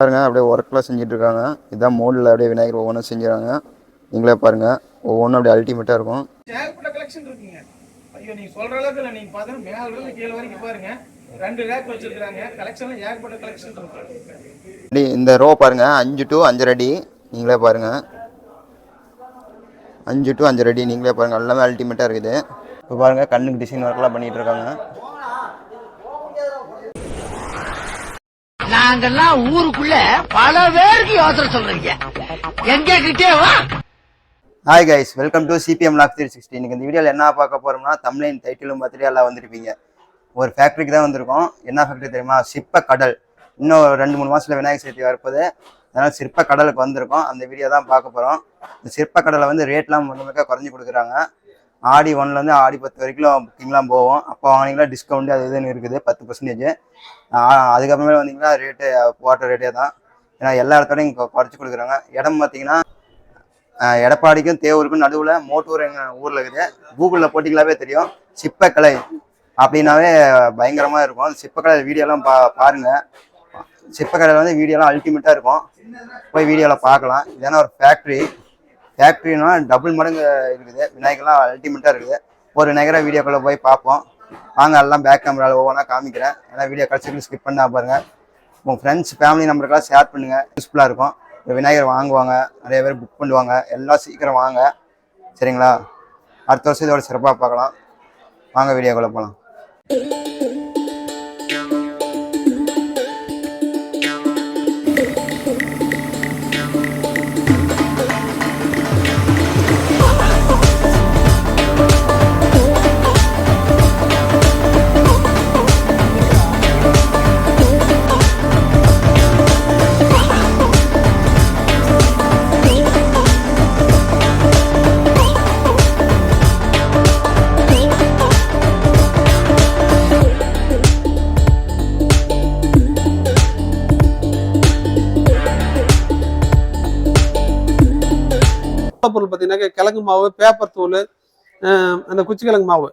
பாருங்க அப்படியே ஒர்க்லாம் செஞ்சுட்டு இருக்காங்க. இதான் மோல்டில் அப்படியே விநாயகர் ஒவ்வொன்றும் செஞ்சுறாங்க. நீங்களே பாருங்க, ஒவ்வொன்றும் அப்படியே அல்டிமேட்டாக இருக்கும். ஏகப்பட்ட கலெக்ஷன் இருக்குங்க. ஐயோ நீங்க சொல்ற அளவுக்கு இல்லை. நீங்க பார்த்தீங்கன்னா மேல இருந்து கீழே வரைக்கும் பாருங்க, 2 ரேக் வச்சிருக்காங்க. கலெக்ஷன்ல ஏகப்பட்ட கலெக்ஷன் இருக்கு. இந்த ரோ பாருங்க, 5 to 5 அடி. நீங்களே பாருங்க, 5 to 5 அடி. நீங்களே பாருங்க, எல்லாமே அல்டிமேட்டாக இருக்குது. இப்போ பாருங்க, கண்ணுக்கு டிசைன் ஒர்க்லாம் பண்ணிட்டு இருக்காங்க. நாங்கெல்லாம் ஊருக்குள்ள பல பேருக்கு யோசனை சொல்றீங்க, எங்க கிட்டே வா. Hi guys, welcome to CPM vlog 360. இன்னைக்கு இந்த வீடியோவில் என்ன பார்க்க போறோம்னா, தம்ப்லைன் டைட்டிலும் பார்த்துட்டு எல்லாம் வந்திருப்பீங்க. ஒரு ஃபேக்ட்ரிக்கு தான் வந்திருக்கோம். என்ன ஃபேக்ட்ரி தெரியுமா? சிற்ப கடல். இன்னும் 2-3 மாதத்தில் விநாயகர் சதுர்த்தி வரப்போது. அதனால் சிற்ப கடலுக்கு வந்திருக்கோம். அந்த வீடியோ தான் பார்க்க போகிறோம். இந்த சிற்ப கடலை வந்து ரேட்லாம் முழுமையாக குறைஞ்சி கொடுக்குறாங்க. ஆடி 1லேருந்து ஆடி 10 வரைக்கும் புக்கிங்லாம் போவோம். அப்போ வாங்கினீங்களா டிஸ்கவுண்ட் அது இதுன்னு இருக்குது 10%. அதுக்கப்புறமே வந்தீங்கன்னா ரேட்டு போட்ட ரேட்டே தான். ஏன்னா எல்லா இடத்தோடையும் இங்கே குறைச்சி கொடுக்குறாங்க. இடம் பார்த்தீங்கன்னா எடப்பாடிக்கும் தேவூருக்கும் நடுவில் மோட்டூர் எங்கள் ஊரில் இருக்குது. கூகுளில் போட்டிங்களாவே தெரியும். சிற்பக்கலை அப்படின்னாவே பயங்கரமாக இருக்கும். சிற்பக்கலை வீடியோலாம் பாருங்கள். சிற்பக்கலையில் வந்து வீடியோலாம் அல்டிமேட்டாக இருக்கும். போய் வீடியோவில் பார்க்கலாம். இதெல்லாம் ஒரு ஃபேக்ட்ரினா டபுள் மடங்கு இருக்குது. விநாயகர்லாம் அல்டிமேட்டாக இருக்குது. ஒரு விநாயகராக வீடியோக்குள்ளே போய் பார்ப்போம். வாங்க, எல்லாம் பேக் கேமராவில் ஒவ்வொன்றா காமிக்கிறேன். ஏன்னா வீடியோ கடைசிக்கு ஸ்கிப் பண்ணா பாருங்கள். உங்கள் ஃப்ரெண்ட்ஸ் ஃபேமிலி நம்பருக்கெல்லாம் ஷேர் பண்ணுங்கள். யூஸ்ஃபுல்லாக இருக்கும். விநாயகர் வாங்குவாங்க, நிறைய பேர் புக் பண்ணுவாங்க. எல்லாம் சீக்கிரம் வாங்க, சரிங்களா? அடுத்த வருஷம் இதோட சிறப்பாக பார்க்கலாம். வாங்க வீடியோக்குள்ளே போகலாம். பொருள் பார்த்தீங்கன்னா கிழங்கு மாவு, பேப்பர் தூள், அந்த குச்சி கிழங்கு மாவு,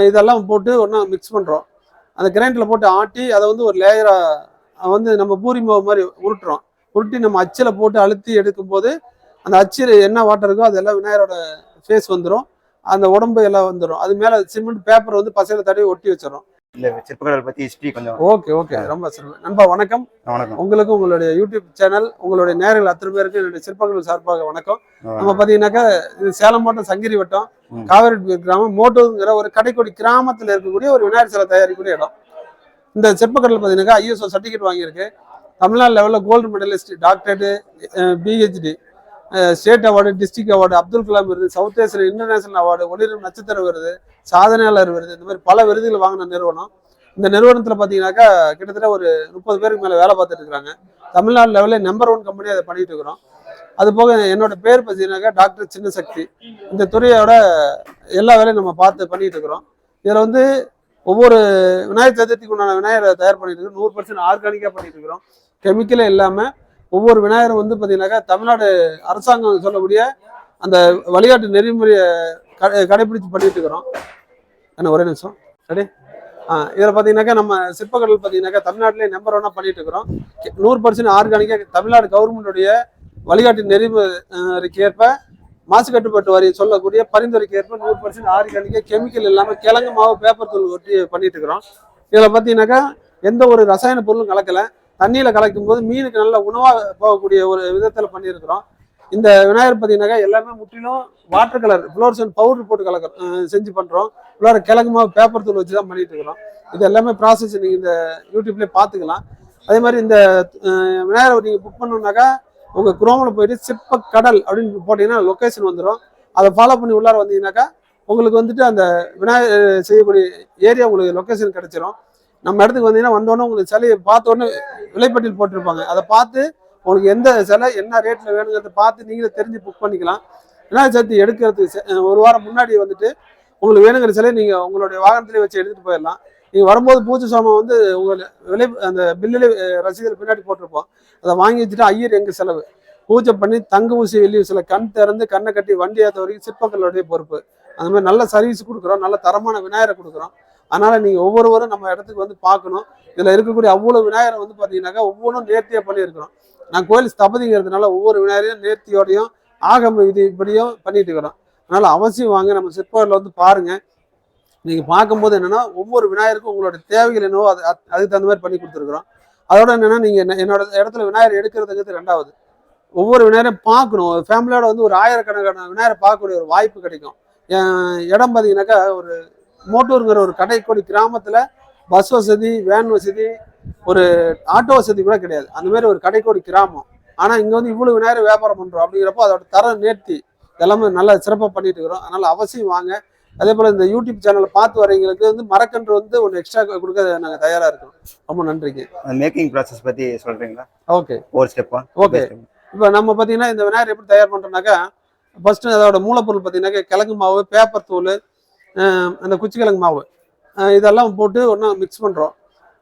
இதெல்லாம் போட்டு ஒன்றா மிக்ஸ் பண்ணுறோம். அந்த கிரைண்டரில் போட்டு ஆட்டி அதை வந்து ஒரு லேயராக வந்து நம்ம பூரி மாவு மாதிரி உருட்டி நம்ம அச்சில் போட்டு அழுத்தி எடுக்கும்போது அந்த அச்சில் என்ன வாட்டர் இருக்கோ அதெல்லாம் விநாயகரோட ஃபேஸ் வந்துடும். அந்த உடம்பு எல்லாம் வந்துடும். அது மேலே சிமெண்ட் பேப்பர் வந்து பசையில தடவி ஒட்டி வச்சிடறோம். இந்த சிற்பக்கடல் பற்றி ஹிஸ்ட்ரி கொஞ்சம். ஓகே ரொம்ப சிறப்பு நண்பா. வணக்கம். உங்களுக்கு உங்களுடைய யூடியூப் சேனல், உங்களுடைய நேயர்கள் அத்தனை பேருக்கு என்னுடைய சிற்பக்கடல் சார்பாக வணக்கம். நம்ம பார்த்தீங்கன்னாக்கா இது சேலம் மாவட்டம் சங்கிரி வட்டம் காவேரி கிராமம் மோட்டூருங்கிற ஒரு கடைக்கோடி கிராமத்தில் இருக்கக்கூடிய ஒரு விநாயகர் சிலை தயாரிக்கக்கூடிய இடம். இந்த சிற்பக்கடல் பார்த்தீங்கன்னாக்கா ISO சர்டிஃபிகேட் வாங்கியிருக்கு. தமிழ்நாடு லெவலில் gold medalist, doctorate, PhD, state award, district award, Abdul Kalam விருது, சவுத் ஏசியா இன்டர்நேஷனல் அவார்டு, ஒளிரும் நட்சத்திர விருது, சாதனையாளர் விருது, இந்த மாதிரி பல விருதுகள் வாங்கின நிறுவனம். இந்த நிறுவனத்தில் பார்த்தீங்கன்னாக்கா கிட்டத்தட்ட ஒரு 30 பேருக்கு மேலே வேலை பார்த்துட்டு இருக்கிறாங்க. தமிழ்நாடு லெவலில் நம்பர் 1 கம்பெனி அதை பண்ணிட்டு இருக்கிறோம். அது போக என்னோட பேர் பார்த்தீங்கன்னாக்கா டாக்டர் சின்னசக்தி. இந்த துறையோட எல்லா வேலையும் நம்ம பார்த்து பண்ணிட்டு இருக்கிறோம். இதில் வந்து ஒவ்வொரு விநாயகர் சதுர்த்திக்கு உண்டான விநாயகரை தயார் பண்ணிட்டு இருக்கோம். 100% ஆர்கானிக்காக பண்ணிட்டு இருக்கிறோம். கெமிக்கலே இல்லாமல் ஒவ்வொரு விநாயகரும் வந்து பார்த்தீங்கன்னாக்கா தமிழ்நாடு அரசாங்கம் சொல்லக்கூடிய அந்த வழிகாட்டு நெறிமுறையை கடைபிடிச்சு பண்ணிட்டு இருக்கிறோம். என்ன ஒரே நிமிஷம் சரி. இதில் பார்த்தீங்கன்னாக்கா நம்ம சிற்பக்கடல் பார்த்தீங்கன்னாக்கா தமிழ்நாட்டிலே நம்பர் 1 பண்ணிட்டு இருக்கிறோம். 100% ஆர்கானிக்காக தமிழ்நாடு கவர்மெண்டுடைய வழிகாட்டு நெறிமுறைக்கு ஏற்ப மாசு கட்டுப்பாட்டு வாரி சொல்லக்கூடிய பரிந்துரைக்கு ஏற்ப 100% ஆர்கானிக்காக கெமிக்கல் இல்லாமல் கிழங்கு மாவு, பேப்பர் தூள் ஒட்டி பண்ணிட்டு இருக்கிறோம். இதில் பார்த்தீங்கன்னாக்கா எந்த ஒரு ரசாயன பொருளும் கலக்கலை. தண்ணியில் கலக்கும் போது மீனுக்கு நல்ல உணவாக போகக்கூடிய ஒரு விதத்தில் பண்ணியிருக்கிறோம். இந்த விநாயகர் பார்த்தீங்கன்னாக்கா எல்லாமே முற்றிலும் வாட்டர் கலர் ஃப்ளோரசன்ட் பவுடர் போட்டு செஞ்சு பண்ணுறோம். உள்ளார கிழங்கு மாவு, பேப்பர் தூள் வச்சு தான் பண்ணிட்டு இருக்கிறோம். இது எல்லாமே ப்ராசஸ் நீங்கள் இந்த யூடியூப்லேயே பார்த்துக்கலாம். அதே மாதிரி இந்த விநாயகர் நீங்கள் புக் பண்ணணுன்னாக்கா உங்கள் குரோமில் போயிட்டு சிற்ப கடல் அப்படின்னு போட்டிங்கன்னா லொக்கேஷன் வந்துடும். அதை ஃபாலோ பண்ணி உள்ளார வந்தீங்கன்னாக்கா உங்களுக்கு வந்துட்டு அந்த விநாயகர் செய்யக்கூடிய ஏரியா உங்களுக்கு லொக்கேஷன் கிடைச்சிரும். நம்ம இடத்துக்கு வந்தீங்கன்னா வந்தோடனே உங்களுக்கு சிலையை பார்த்தோன்னே விலைப்பட்டியல் போட்டிருப்பாங்க. அதை பார்த்து உங்களுக்கு எந்த சிலை என்ன ரேட்டில் வேணுங்கிறத பார்த்து நீங்களே தெரிஞ்சு புக் பண்ணிக்கலாம். விநாயகர் சதுர்த்தி எடுக்கிறதுக்கு ஒரு வாரம் முன்னாடி வந்துட்டு உங்களுக்கு வேணுங்கிற சிலையை நீங்கள் உங்களுடைய வாகனத்திலே வச்சு எடுத்துகிட்டு போயிடலாம். நீங்கள் வரும்போது பூஜை சாமான் வந்து உங்கள் அந்த பில்லிலே ரசீதில் பின்னாடி போட்டிருப்போம். அதை வாங்கி வச்சுட்டு ஐயர் எங்கள் செலவு பூஜை பண்ணி தங்க ஊசி, வெள்ளி ஊசியில் கண் திறந்து கண்ணை கட்டி வண்டி ஏற்ற வரைக்கும் சிற்பக்கல்லுடைய பொறுப்பு. அந்த மாதிரி நல்ல சர்வீஸ் கொடுக்குறோம். நல்ல தரமான விநாயகரை கொடுக்குறோம். அதனால நீங்க ஒவ்வொருவரும் நம்ம இடத்துக்கு வந்து பார்க்கணும். இதுல இருக்கக்கூடிய அவ்வளவு விநாயகரை வந்து பாத்தீங்கன்னாக்கா ஒவ்வொன்றும் நேர்த்தியா பண்ணியிருக்கிறோம். நான் கோயில் ஸ்தபதிங்கிறதுனால ஒவ்வொரு விநாயகரையும் நேர்த்தியோடையும் ஆகம விதிப்படியும் பண்ணிட்டு இருக்கிறோம். அதனால அவசியம் வாங்க, நம்ம சிற்பத்தில் வந்து பாருங்க. நீங்க பார்க்கும்போது என்னன்னா ஒவ்வொரு விநாயகருக்கும் உங்களோட தேவைகள் என்னவோ அதுக்கு தகுந்த மாதிரி பண்ணி கொடுத்துருக்குறோம். அதோட என்னன்னா நீங்க என்னோட இடத்துல விநாயகர் எடுக்கிறதுங்கிறது ரெண்டாவது. ஒவ்வொரு விநாயகரையும் பார்க்கணும். ஃபேமிலியோட வந்து ஒரு ஆயிரக்கணக்கான விநாயகரை பார்க்கக்கூடிய ஒரு வாய்ப்பு கிடைக்கும். இடம் பார்த்தீங்கன்னாக்கா ஒரு மோட்டூருங்கிற ஒரு கடைக்கோடி கிராமத்துல பஸ் வசதி, வேன் வசதி, ஒரு ஆட்டோ வசதி கூட கிடையாது. அந்த மாதிரி ஒரு கடைக்கோடி கிராமம். ஆனா இங்க வந்து இவ்வளவு விநாயகர் வியாபாரம் பண்றோம் அப்படிங்கிறப்போ அதோட தரம் நேர்த்தி எல்லாமே நல்லா சிறப்பாக பண்ணிட்டு இருக்கிறோம். அதனால அவசியம் வாங்க. அதே போல இந்த யூடியூப் சேனலை பார்த்து வரவங்களுக்கு வந்து மரக்கன்று வந்து ஒன்று எக்ஸ்ட்ரா கொடுக்க நாங்கள் தயாரா இருக்கோம். ரொம்ப நன்றிங்க. மேக்கிங் ப்ராசஸ் பத்தி சொல்றீங்களா? ஓகே, ஒரு ஸ்டெப்பா. ஓகே. இப்போ நம்ம பார்த்தீங்கன்னா இந்த விநாயகர் எப்படி தயார் பண்றோம்னாக்கா, ஃபர்ஸ்ட் அதோட மூலப்பொருள் பார்த்தீங்கன்னாக்கா கிழங்கு மாவு, பேப்பர் தூள், அந்த குச்சி கிழங்கு மாவு, இதெல்லாம் போட்டு ஒன்றா மிக்ஸ் பண்ணுறோம்.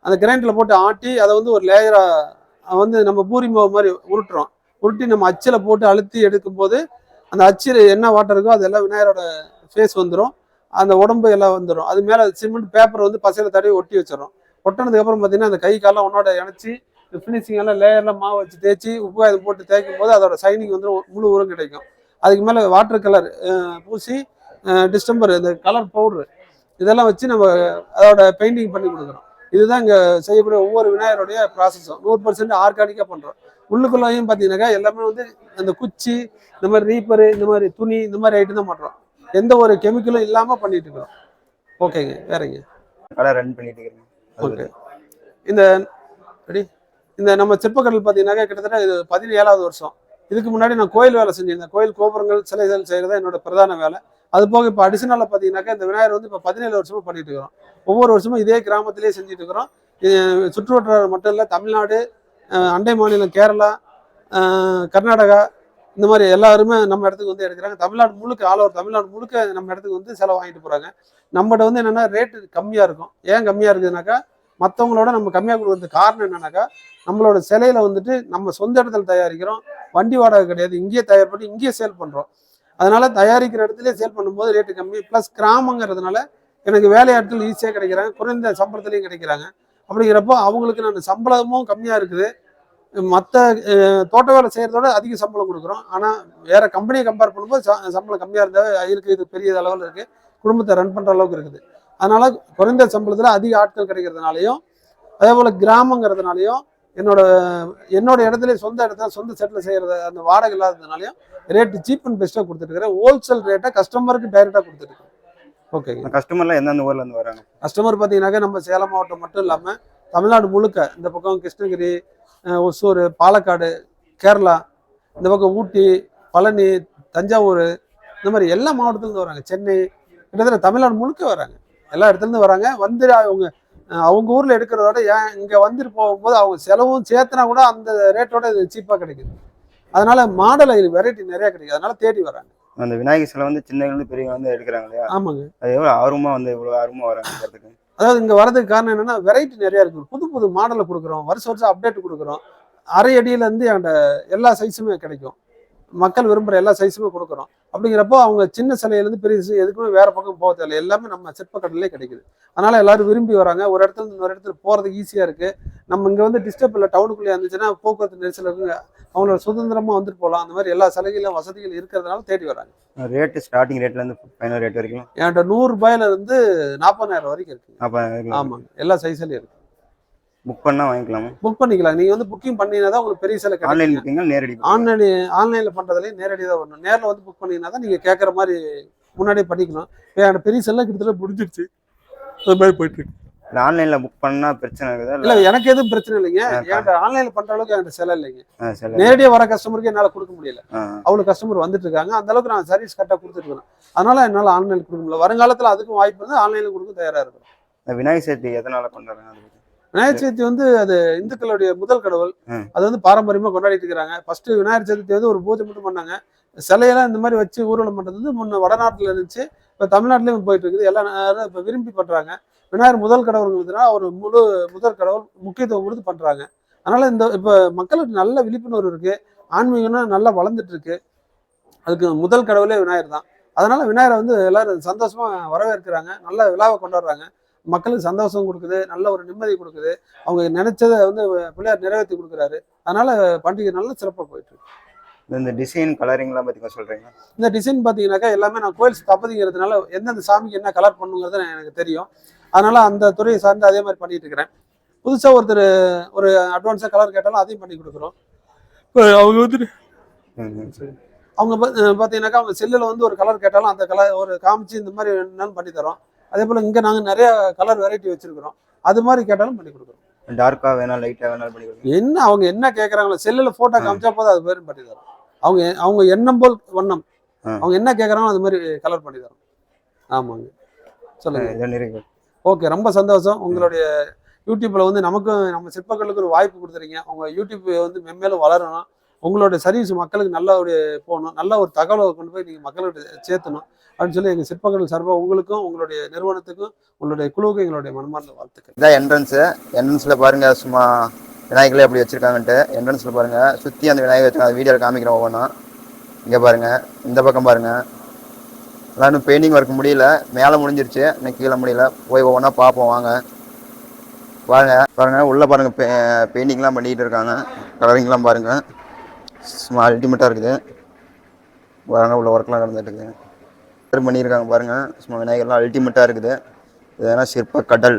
அந்த கிரைண்டரில் போட்டு ஆட்டி அதை வந்து ஒரு லேயராக வந்து நம்ம பூரி மாவு மாதிரி உருட்டுறோம். உருட்டி நம்ம அச்சில் போட்டு அழுத்தி எடுக்கும்போது அந்த அச்சில் என்ன வாட்டர் இருக்கோ அதெல்லாம் விநாயகரோட ஃபேஸ் வந்துடும். அந்த உடம்பு எல்லாம் வந்துடும். அது மேலே சிமெண்ட் பேப்பர் வந்து பசையில் தடவி ஒட்டி வச்சிடறோம். ஒட்டினதுக்கப்புறம் பார்த்தீங்கன்னா அந்த கை காலெல்லாம் ஒன்னோட இணைச்சி ஃபினிஷிங் எல்லாம் லேயர்லாம் மாவு வச்சு தேய்ச்சி உப்பு காயம் போட்டு தேய்க்கும் போது அதோட சைனிங் வந்து முழு உரம் கிடைக்கும். அதுக்கு மேலே வாட்டர் கலர் பூசி டிஸ்டம்பர் இந்த கலர் பவுட்ரு இதெல்லாம் வச்சு நம்ம அதோட பெயிண்டிங் பண்ணி கொடுக்குறோம். இதுதான் இங்கே செய்யக்கூடிய ஒவ்வொரு விநாயகருடைய ப்ராசஸும் 100% ஆர்கானிக்காக பண்ணுறோம். உள்ளுக்குள்ளையும் பார்த்தீங்கன்னாக்கா எல்லாமே வந்து அந்த குச்சி, இந்த மாதிரி ரீப்பரு, இந்த மாதிரி துணி, இந்த மாதிரி ஐட்டம் தான் பண்ணுறோம். எந்த ஒரு கெமிக்கலும் இல்லாமல் பண்ணிட்டு இருக்கிறோம். ஓகேங்க. வேறங்க கடை ரன் பண்ணிட்டு இருக்கீங்க. ஓகே. இந்த நம்ம சிற்பக்கடல் பார்த்தீங்கன்னாக்கா கிட்டத்தட்ட இது 17வது வருஷம். இதுக்கு முன்னாடி நான் கோயில் வேலை செஞ்சிருந்தேன். கோயில் கோபுரங்கள், சிலைகள் செய்கிறதா என்னோட பிரதான வேலை. அது போக இப்போ அடிஷனலாக பார்த்தீங்கன்னாக்கா இந்த விநாயகர் வந்து இப்போ 17 வருஷமா பண்ணிட்டு இருக்கிறோம். ஒவ்வொரு வருஷமும் இதே கிராமத்திலேயே செஞ்சுட்டு இருக்கிறோம். சுற்று வட்டாரம் மட்டும் இல்லை, தமிழ்நாடு, அண்டை மாநிலம் கேரளா, கர்நாடகா, இந்த மாதிரி எல்லாருமே நம்ம இடத்துக்கு வந்து எடுக்கிறாங்க. தமிழ்நாடு முழுக்க, ஆல் ஓவர் தமிழ்நாடு முழுக்க நம்ம இடத்துக்கு வந்து செலவு வாங்கிட்டு போகிறாங்க. நம்மகிட்ட வந்து என்னென்னா ரேட்டு கம்மியாக இருக்கும். ஏன் கம்மியாக இருக்குதுனாக்கா, மற்றவங்களோட நம்ம கம்மியாக கொடுக்குறதுக்கு காரணம் என்னன்னாக்கா, நம்மளோட சிலையில வந்துட்டு நம்ம சொந்த இடத்துல தயாரிக்கிறோம். வண்டி வாடகை கிடையாது. இங்கேயே தயார் பண்ணி இங்கேயே சேல் பண்ணுறோம். அதனால தயாரிக்கிற இடத்துல சேல் பண்ணும்போது ரேட்டு கம்மி. ப்ளஸ் கிராமங்கிறதுனால எனக்கு வேலையாட்கள் ஈஸியாக கிடைக்கிறாங்க, குறைந்த சம்பளத்துலையும் கிடைக்கிறாங்க. அப்படிங்கிறப்போ அவங்களுக்கு நான் சம்பளமும் கம்மியாக இருக்குது. மற்ற தோட்ட வேலை செய்கிறதோட அதிக சம்பளம் கொடுக்குறோம். ஆனால் வேறு கம்பெனியை கம்பேர் பண்ணும்போது சம்பளம் கம்மியாக இருந்தால் இருக்குது. இது பெரிய அளவில் இருக்குது. குடும்பத்தை ரன் பண்ணுற அளவுக்கு இருக்குது. அதனால் குறைந்த சம்பளத்தில் அதிக ஆட்கள் கிடைக்கிறதுனாலையும், அதே போல் கிராமங்கிறதுனாலையும், என்னோட இடத்துல சொந்த இடத்துல சொந்த செட்டில் செய்கிறது அந்த வாடகை இல்லாததுனாலையும் ரேட்டு சீப் அண்ட் பெஸ்ட்டாக கொடுத்துருக்குறேன். ஹோல்சேல் ரேட்டை கஸ்டமருக்கு டைரெக்டாக கொடுத்துருக்கேன். ஓகேங்க. கஸ்டமர்லாம் எந்தெந்த ஊர்ல இருந்து வராங்க? கஸ்டமர் பார்த்தீங்கன்னாக்கா நம்ம சேலம் மாவட்டம் மட்டும் இல்லாமல் தமிழ்நாடு முழுக்க, இந்த பக்கம் கிருஷ்ணகிரி, ஒசூர், பாலக்காடு, கேரளா, இந்த பக்கம் ஊட்டி, பழனி, தஞ்சாவூர், இந்த மாதிரி எல்லா மாவட்டத்துலேருந்து வராங்க. சென்னை, கிட்டத்தட்ட தமிழ்நாடு முழுக்க வராங்க. எல்லா இடத்துலேருந்து வராங்க. வந்து அவங்க ஊரில் எடுக்கிறதோட ஏன் இங்கே வந்துட்டு போகும்போது அவங்க செலவும் சேர்த்துனா கூட அந்த ரேட்டோட இது சீப்பாக கிடைக்குது. அதனால மாடல் வெரைட்டி நிறையா கிடைக்குது. அதனால தேடி வராங்க. அந்த விநாயகர் சிலை வந்து சின்னவங்க பெரியவங்க வந்து எடுக்கிறாங்க இல்லையா? ஆமாங்க. அது எவ்வளோ ஆர்வமா வந்து இவ்வளோ ஆர்வமாக வராங்க. அதாவது இங்கே வரதுக்கு காரணம் என்னன்னா வெரைட்டி நிறையா இருக்குது. புது புது மாடலை கொடுக்குறோம். வருஷம் அப்டேட் கொடுக்குறோம். அரை அடியிலேருந்து என்கிட்ட எல்லா சைஸுமே கிடைக்கும். மக்கள் விரும்புகிற எல்லா சைஸுமே கொடுக்குறோம். அப்படிங்கிறப்போ அவங்க சின்ன சிலையிலேருந்து பெரிய எதுக்குமே வேற பக்கம் போக தேவையில்லை. எல்லாமே நம்ம சிற்பக்கடலே கிடைக்குது. அதனால எல்லாரும் விரும்பி வராங்க. ஒரு இடத்துல இன்னொரு இடத்துல போகிறதுக்கு ஈஸியாக இருக்குது. நம்ம இங்கே வந்து டிஸ்டர்ப் இல்லை. டவுனுக்குள்ளே இருந்துச்சுன்னா போக்குவரத்து நெரிசல் இருக்குங்க. அவங்களோட சுதந்திரமாக வந்துட்டு போகலாம். அந்த மாதிரி எல்லா சலுகைகளும் வசதிகள் இருக்கிறதுனால தேடி வராங்க. ரேட்டு ஸ்டார்டிங் ரேட்லேருந்து ஃபைனல் ரேட் வரைக்கும் என்கிட்ட 100 ரூபாயிலிருந்து 40,000 வரைக்கும் இருக்குது. அப்போ ஆமாங்க. எல்லா சைஸ்லையும் இருக்குது. புக் பண்ணால் வாங்கிக்கலாமா? புக் பண்ணிக்கலாம். நீங்கள் வந்து புக்கிங் பண்ணினா தான் உங்களுக்கு பெரிய சிலை கிடைக்கும். ஆன்லைன் புக்கிங்கா நேரடி? ஆன்லைனில் பண்ணுறதுலேயும் நேரடி தான் வரணும். நேரில் வந்து புக் பண்ணிங்கன்னா தான் நீங்கள் கேட்குற மாதிரி முன்னாடியே பண்ணிக்கணும். இப்போ என்கிட்ட பெரிய சிலை கிட்டத்தட்ட முடிஞ்சிருச்சு. அது மாதிரி போயிட்டுருக்கு. ஆன்லைனில் புக் பண்ணால் பிரச்சனை இருக்குதா? இல்லை, எனக்கு எதுவும் பிரச்சனை இல்லைங்க. என்கிட்ட ஆன்லைனில் பண்ணுற அளவுக்கு என்கிட்ட சிலை இல்லைங்க. நேரடியாக வர கஸ்டமருக்கு என்னால் கொடுக்க முடியல. அவ்வளோ கஸ்டமர் வந்துட்டு இருக்காங்க. அந்த அளவுக்கு நான் சர்வீஸ் கரெக்டாக கொடுத்துருக்கேன். அதனால என்னால் ஆன்லைனில் கொடுக்க முடியல. வருங்காலத்தில் அதுக்கும் வாய்ப்பு வந்து ஆன்லைனில் கொடுக்க தயாராக இருக்கும். விநாயகர் சதுர்த்தி எதனால் பண்ணுறாங்க? விநாயகர் சதுர்த்தி வந்து அது இந்துக்களுடைய முதல் கடவுள். அது வந்து பாரம்பரியமாக கொண்டாடிட்டு இருக்கிறாங்க. ஃபர்ஸ்ட் விநாயகர் சதுர்த்தி வந்து ஒரு பூஜை மட்டும் பண்ணாங்க. சிலையெல்லாம் இந்த மாதிரி வச்சு ஊர்வலம் பண்ணுறது வந்து முன்ன வடநாட்டில் இருந்துச்சு. இப்போ தமிழ்நாட்டிலையும் போயிட்டு இருக்குது. எல்லா இப்போ விரும்பி பண்ணுறாங்க. விநாயகர் முதல் கடவுள்ங்கிறதுனா ஒரு முதல் கடவுள் முக்கியத்துவம் கொடுத்து பண்ணுறாங்க. அதனால இந்த இப்போ மக்களுக்கு நல்ல விழிப்புணர்வு இருக்கு. ஆன்மீகம்னா நல்லா வளர்ந்துட்டு இருக்கு. அதுக்கு முதல் கடவுளே விநாயகர் தான். அதனால விநாயகரை வந்து எல்லாரும் சந்தோஷமா வரவேற்கிறாங்க. நல்ல விழாவை கொண்டாடுறாங்க. மக்களுக்கு சந்தோஷம் கொடுக்குது, நல்ல ஒரு நிம்மதி கொடுக்குது. அவங்க நினைச்சதை வந்து பிள்ளையார் நிறைவேற்றி கொடுக்குறாரு. அதனால பண்டிகை நல்ல சிறப்பாக போயிட்டு இருக்கு. இந்த டிசைன் கலரிங்லாம் பற்றி கொஞ்சம் சொல்கிறீங்க? இந்த டிசைன் பார்த்தீங்கன்னாக்கா எல்லாமே நான் கோயில் ஸ்தபதிங்கிறதுனால எந்தெந்த சாமிக்கு என்ன கலர் பண்ணுங்கிறது எனக்கு தெரியும். அதனால அந்த துறையை சார்ந்து அதே மாதிரி பண்ணிட்டு இருக்கிறேன். புதுசாக ஒருத்தர் ஒரு அட்வான்ஸாக கலர் கேட்டாலும் அதையும் பண்ணி கொடுக்குறோம். அவங்க வந்துட்டு அவங்க பார்த்தீங்கன்னாக்கா அவங்க செல்லில் வந்து ஒரு கலர் கேட்டாலும் அந்த கலர் ஒரு காமிச்சு இந்த மாதிரி என்னன்னு பண்ணி தரோம். அதே போல் இங்கே நாங்கள் நிறைய கலர் வெரைட்டி வச்சிருக்கிறோம். அது மாதிரி கேட்டாலும் பண்ணி கொடுக்குறோம். டார்க்காக வேணாம் லைட்டாக வேணாலும் பண்ணி கொடுக்குறோம். என்ன அவங்க என்ன கேட்குறாங்களோ செல்லில் ஃபோட்டோ காமிச்சா போதும் அது பேரும் பண்ணி தரோம். அவங்க அவங்க எண்ணம் போல் வண்ணம் அவங்க என்ன கேட்குறாங்களோ அது மாதிரி கலர் பண்ணி தரோம். ஆமாங்க, சொல்லுங்க. ஓகே, ரொம்ப சந்தோஷம். உங்களுடைய யூடியூப்ல வந்து நமக்கும் நம்ம சிற்பங்களுக்கு ஒரு வாய்ப்பு கொடுத்துறீங்க. உங்க யூடியூப் வந்து மென்மேலும் வளரணும். உங்களுடைய சர்வீஸ் மக்களுக்கு நல்ல ஒரு போகணும், நல்ல ஒரு தகவலை கொண்டு போய் நீங்கள் மக்கள்கிட்ட சேர்த்தணும் அப்படின்னு சொல்லி எங்கள் சிற்பங்கள் சார்பாக உங்களுக்கும் உங்களுடைய நிறுவனத்துக்கும் உங்களுடைய குழுவுக்கும் எங்களுடைய மனமார்ந்த வாழ்த்துக்கள். இதான் என்ட்ரன்ஸில் பாருங்க, சும்மா விநாயகர்களே எப்படி வச்சிருக்காங்கன்ட்டு. என்ட்ரன்ஸில் பாருங்க, சுற்றி அந்த விநாயகர் வச்சுருக்காங்க. வீடியோவில் காமிக்கிறோம் ஒவ்வொன்றா. இங்கே பாருங்க, இந்த பக்கம் பாருங்க, அதான் இன்னும் பெயிண்டிங் ஒர்க் முடியல, மேலே முடிஞ்சிருச்சு, இன்னும் கீழே முடியல. போய் ஒவ்வொன்றா பார்ப்போம் வாங்க. பாருங்க உள்ளே பாருங்க, பெயிண்டிங்லாம் பண்ணிக்கிட்டு இருக்காங்க. கலரிங்லாம் பாருங்க, சும்மா அல்டிமேட்டாக இருக்குது. பாருங்க உள்ள ஒர்க்லாம் நடந்துட்டு இருக்குது, பண்ணியிருக்காங்க பாருங்க. சும்மா விநாயகர்லாம் அல்டிமேட்டாக இருக்குது. இதுனா சிற்ப கடல்.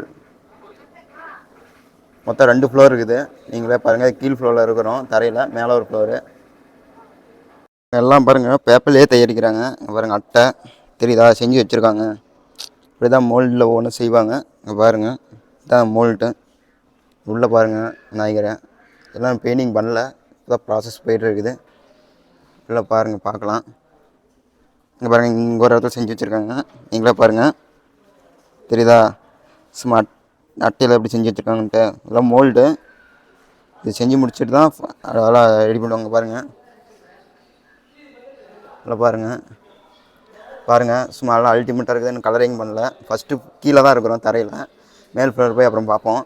மொத்தம் 2 ஃப்ளோர் இருக்குது. நீங்களே பாருங்கள், கீழ் ஃப்ளோரில் இருக்கிறோம், தரையில் மேலே ஒரு ஃப்ளோரு. எல்லாம் பாருங்கள் பேப்பர்லேயே தயாரிக்கிறாங்க. பாருங்கள் அட்டை தெரியுதா, செஞ்சு வச்சுருக்காங்க. இப்படி தான் மோல்டில் ஒவ்வொன்று செய்வாங்க. இங்கே பாருங்கள், இதான் மோல்டு. உள்ளே பாருங்கள் விநாயகரை எல்லாம் பெயிண்டிங் பண்ணல, இதான் ப்ராசஸ் போய்ட்டு இருக்குது. உள்ளே பாருங்கள், பார்க்கலாம். இங்கே பாருங்கள், இங்கே ஒரு இடத்துல செஞ்சு வச்சுருக்காங்க. நீங்களே பாருங்கள், தெரியுதா, சும்மா அட்டையில் எப்படி செஞ்சு வச்சுருக்காங்கன்ட்டு. இதெல்லாம் மோல்டு. இது செஞ்சு முடிச்சுட்டு தான் அதெல்லாம் ரெடி பண்ணுவாங்க. பாருங்கள் இல்லை பாருங்கள் சும்மா எல்லாம் அல்டிமேட்டாக இருக்குது. இன்னும் கலரிங் பண்ணல. ஃபஸ்ட்டு கீழே தான் இருக்கிறோம் தரையில். மேல் ஃப்ளோர் போய் அப்புறம் பார்ப்போம்.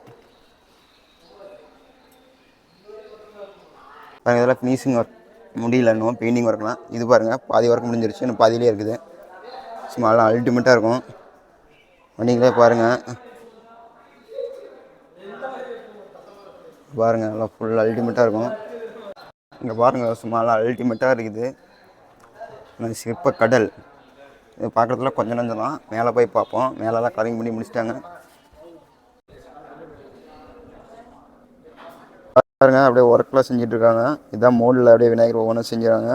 பாருங்கள், இதெல்லாம் ஃபினிஷிங் ஒர்க் முடியல, இன்னும் பெயிண்டிங் ஒர்க்லாம். இது பாருங்கள், பாதி ஒர்க் முடிஞ்சிருச்சு, இன்னும் பாதியிலே இருக்குது. சும்மா எல்லாம் அல்டிமேட்டாக இருக்கும். நீங்களே பாருங்கள், எல்லாம் ஃபுல் அல்டிமேட்டாக இருக்கும். இங்கே பாருங்கள், சும்மாலாம் அல்டிமேட்டாக இருக்குது. சிற்ப கடல். இது பார்க்குறதுல கொஞ்சம் நஞ்சம் தான். மேலே போய் பார்ப்போம். மேலெல்லாம் கலரிங் பண்ணி முடிச்சிட்டாங்க. பாருங்கள், அப்படியே ஒர்க்லாம் செஞ்சிட்ருக்காங்க. இதுதான் மோல்டில் அப்படியே விநாயகர் ஒவ்வொன்றும் செஞ்சுறாங்க.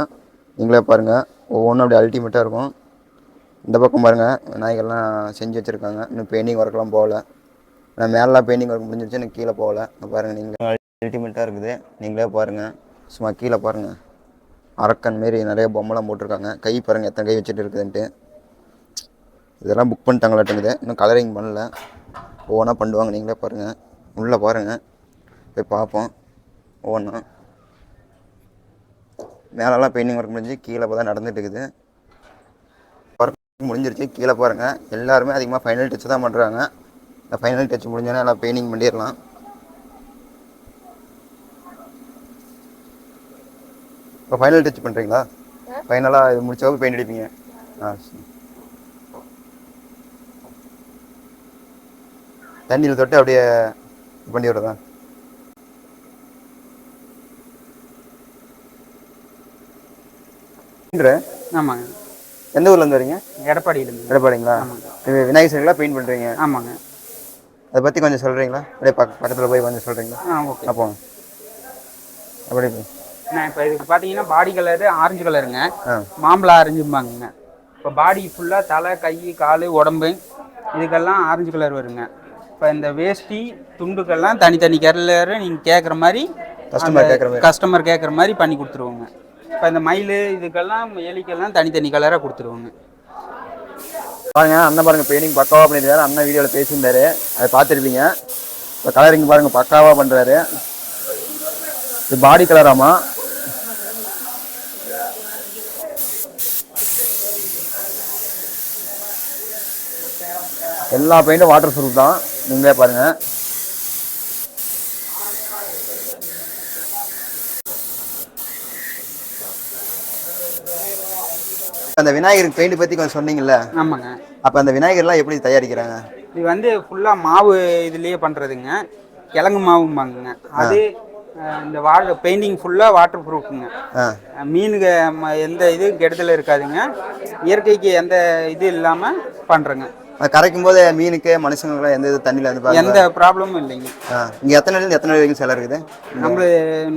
நீங்களே பாருங்கள், ஒவ்வொன்றும் அப்படியே அல்டிமேட்டாக இருக்கும். இந்த பக்கம் பாருங்கள், விநாயகர்லாம் செஞ்சு வச்சுருக்காங்க. இன்னும் பெயிண்டிங் ஒர்க்லாம் போகல. நான் மேலெலாம் பெயிண்டிங் ஒர்க் முடிஞ்சிருச்சு, எனக்கு கீழே போகல. பாருங்கள், நீங்களே அல்டிமேட்டாக இருக்குது. நீங்களே பாருங்கள், சும்மா கீழே பாருங்கள், அரக்கன் மாரி நிறைய பொம்மைலாம் போட்டிருக்காங்க. கை பாருங்கள், எத்தனை கை வச்சுட்டு இருக்குதுன்ட்டு. இதெல்லாம் புக் பண்ணிட்டாங்களாட்டுங்குது. இன்னும் கலரிங் பண்ணல, ஒவ்வொன்றா பண்ணுவாங்க. நீங்களே பாருங்கள், உள்ளே பாருங்கள், போய் பார்ப்போம் ஒவ்வொன்றா. மேலெல்லாம் பெயிண்டிங் ஒர்க் முடிஞ்சு கீழே தான் நடந்துட்டு இருக்குது. ஒர்க் முடிஞ்சிருச்சு. கீழே பாருங்கள், எல்லாருமே அதிகமாக ஃபைனல் டச் தான் பண்ணுறாங்க. இந்த ஃபைனல் டச் முடிஞ்சோன்னா எல்லாம் பெயிண்டிங் பண்ணிடலாம். இப்போ ஃபைனல் டச் பண்ணுறீங்களா? ஃபைனலாக இது முடிச்சவங்க பெயிண்ட் அடிப்பீங்க? சரி. தண்ணியில் தொட்டு அப்படியே பண்ணி விடுறதா? ஆமாங்க. எந்த ஊர்லேருந்து வரீங்க? எடப்பாடியிலேருந்து. எடப்பாடிங்களா? விநாயகர் சிலைகளாக பெயிண்ட் பண்ணுறீங்க? ஆமாங்க. அதை பற்றி கொஞ்சம் சொல்கிறீங்களா? அப்படியே பக்கத்தில் போய் கொஞ்சம் சொல்கிறீங்களா? ஓகே. அப்போ அப்படி நான் இப்போ இதுக்கு பார்த்தீங்கன்னா பாடி கலரு ஆரஞ்சு கலருங்க, மாம்பழ ஆரஞ்சும்பாங்க. இப்போ பாடி ஃபுல்லாக தலை, கை, கால், உடம்பு இதுக்கெல்லாம் ஆரஞ்சு கலர் வருங்க. இப்போ இந்த வேஷ்டி துண்டுக்கெல்லாம் தனித்தனி கலரு நீங்கள் கேட்குற மாதிரி கஸ்டமர் கேட்குற மாதிரி பண்ணி கொடுத்துருவோங்க. இப்போ இந்த மயில் இதுக்கெல்லாம் எலிக்கெல்லாம் தனித்தனி கலராக கொடுத்துருவோங்க. பாருங்க, அண்ணன் பாருங்கள் பெயிண்டிங் பக்காவாக பண்ணியிருக்காரு. அண்ணன் வீடியோவில் பேசியிருந்தாரு, அதை பார்த்துருப்பீங்க. இப்போ கலரிங் பாருங்கள் பக்காவாக பண்ணுறாரு. இது பாடி கலராமா? எல்லா பெயிண்டும் வாட்டர் ப்ரூஃப் தான். நீங்களே பாருங்கள். அந்த விநாயகருக்கு பெயிண்ட் பற்றி கொஞ்சம் சொன்னீங்கல்ல? ஆமாங்க. அப்போ அந்த விநாயகர்லாம் எப்படி தயாரிக்கிறாங்க? இது வந்து ஃபுல்லாக மாவு இதுலேயே பண்ணுறதுங்க. கிழங்கு மாவும்பாங்க அது. இந்த பெயிண்டிங் ஃபுல்லாக வாட்டர் ப்ரூஃபுங்க. மீனுக்கு எந்த இது கெடுதல் இருக்காதுங்க. இயற்கைக்கு எந்த இது இல்லாமல் பண்ணுறேங்க. கரைக்கும் போது மீனுக்கு மனுஷங்களுக்கு எந்த இது தண்ணியில் வந்து எந்த ப்ராப்ளமும் இல்லைங்க. இங்கே எத்தனைலேருந்து எத்தனை வரைக்கும் சிலை இருக்குது? நம்மளுக்கு